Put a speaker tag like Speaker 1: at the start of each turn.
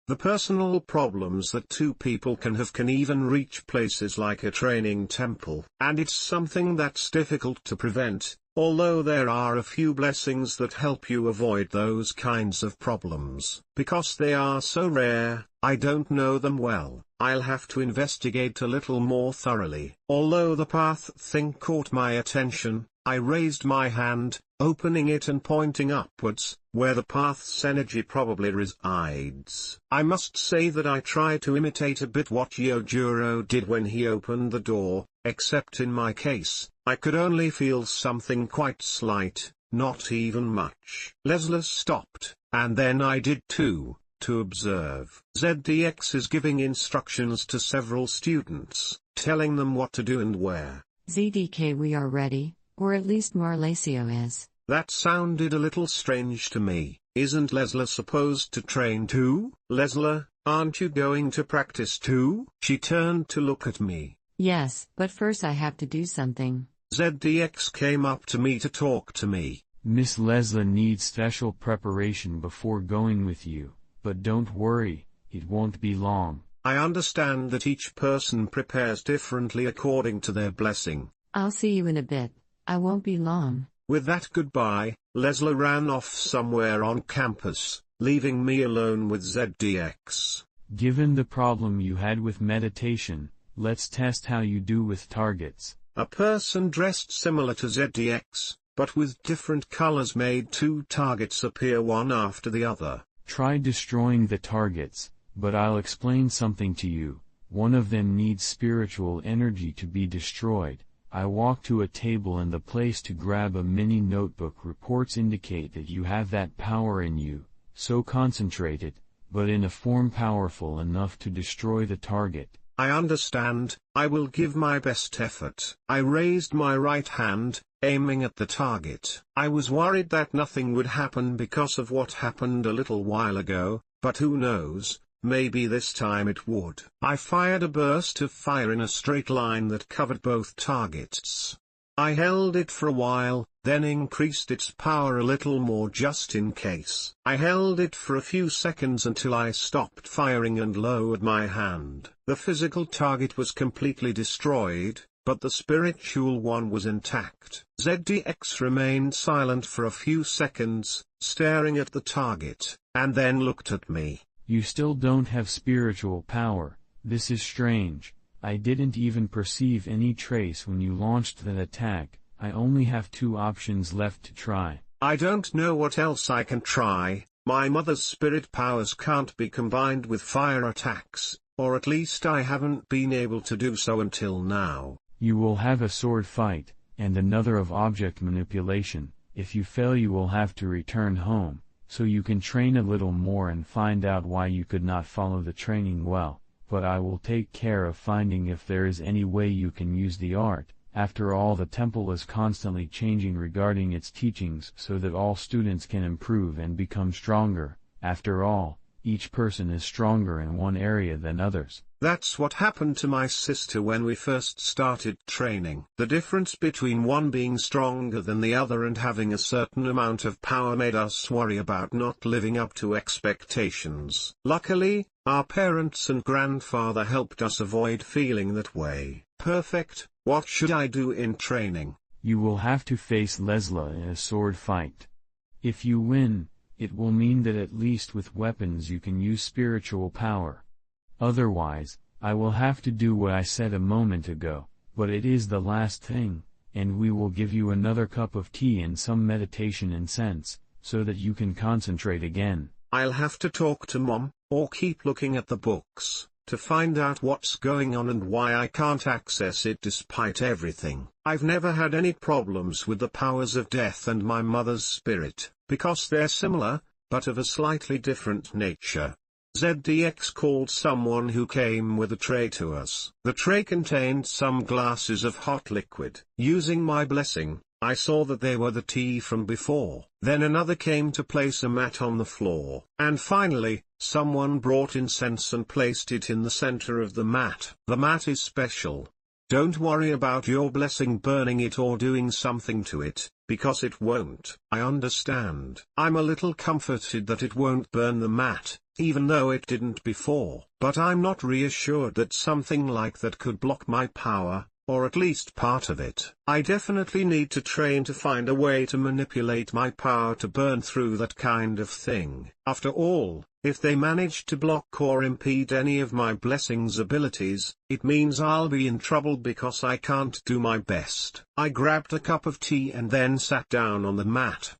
Speaker 1: The personal problems that two people can have can even reach places like a training temple. And it's something that's difficult to prevent, although there are a few blessings that help you avoid those kinds of problems. Because they are so rare, I don't know them well. I'll have to investigate a little more thoroughly. Although the path thing caught my attention, I raised my hand, opening it and pointing upwards, where the path's energy probably resides. I must say that I try to imitate a bit what Yojuro did when he opened the door, except in my case, I could only feel something quite slight, not even much. Leslie stopped, and then I did too, to observe. ZDX is giving instructions to several students, telling them what to do and where.
Speaker 2: ZDK, we are ready, or at least Marlecio is.
Speaker 1: That sounded a little strange to me. Isn't Leslie supposed to train too? Leslie, aren't you going to practice too? She turned to look at me.
Speaker 2: Yes, but first I have to do something.
Speaker 1: ZDX came up to me to talk to me.
Speaker 3: Miss Leslie needs special preparation before going with you, but don't worry, it won't be long.
Speaker 1: I understand that each person prepares differently according to their blessing.
Speaker 2: I'll see you in a bit. I won't be long.
Speaker 1: With that goodbye, Leslie ran off somewhere on campus, leaving me alone with ZDX.
Speaker 3: Given the problem you had with meditation, let's test how you do with targets.
Speaker 1: A person dressed similar to ZDX, but with different colors made two targets appear one after the other.
Speaker 3: Try destroying the targets, but I'll explain something to you. One of them needs spiritual energy to be destroyed. I walk to a table and the place to grab a mini notebook. Reports indicate that you have that power in you, so concentrated, but in a form powerful enough to destroy the target.
Speaker 1: I understand, I will give my best effort. I raised my right hand, aiming at the target. I was worried that nothing would happen because of what happened a little while ago, but who knows, maybe this time it would. I fired a burst of fire in a straight line that covered both targets. I held it for a while, then increased its power a little more just in case. I held it for a few seconds until I stopped firing and lowered my hand. The physical target was completely destroyed, but the spiritual one was intact. ZDX remained silent for a few seconds, staring at the target, and then looked at me.
Speaker 3: You still don't have spiritual power. This is strange. I didn't even perceive any trace when you launched that attack. I only have two options left to try.
Speaker 1: I don't know what else I can try. My mother's spirit powers can't be combined with fire attacks, or at least I haven't been able to do so until now.
Speaker 3: You will have a sword fight, and another of object manipulation. If you fail you will have to return home, so you can train a little more and find out why you could not follow the training well. But I will take care of finding if there is any way you can use the art. After all, the temple is constantly changing regarding its teachings so that all students can improve and become stronger. After all, each person is stronger in one area than others.
Speaker 1: That's what happened to my sister when we first started training. The difference between one being stronger than the other and having a certain amount of power made us worry about not living up to expectations. Luckily, our parents and grandfather helped us avoid feeling that way. Perfect. What should I do in training?
Speaker 3: You will have to face Leslie in a sword fight. If you win, it will mean that at least with weapons you can use spiritual power. Otherwise, I will have to do what I said a moment ago, but it is the last thing, and we will give you another cup of tea and some meditation incense, so that you can concentrate again.
Speaker 1: I'll have to talk to Mom, or keep looking at the books, to find out what's going on and why I can't access it despite everything. I've never had any problems with the powers of death and my mother's spirit, because they're similar, but of a slightly different nature. ZDX called someone who came with a tray to us. The tray contained some glasses of hot liquid. Using my blessing, I saw that they were the tea from before. Then another came to place a mat on the floor. And finally, someone brought incense and placed it in the center of the mat. The mat is special. Don't worry about your blessing burning it or doing something to it. because it won't. I understand. I'm a little comforted that it won't burn the mat, even though it didn't before. But I'm not reassured that something like that could block my power, or at least part of it. I definitely need to train to find a way to manipulate my power to burn through that kind of thing. After all, if they manage to block or impede any of my blessings abilities, it means I'll be in trouble because I can't do my best. I grabbed a cup of tea and then sat down on the mat.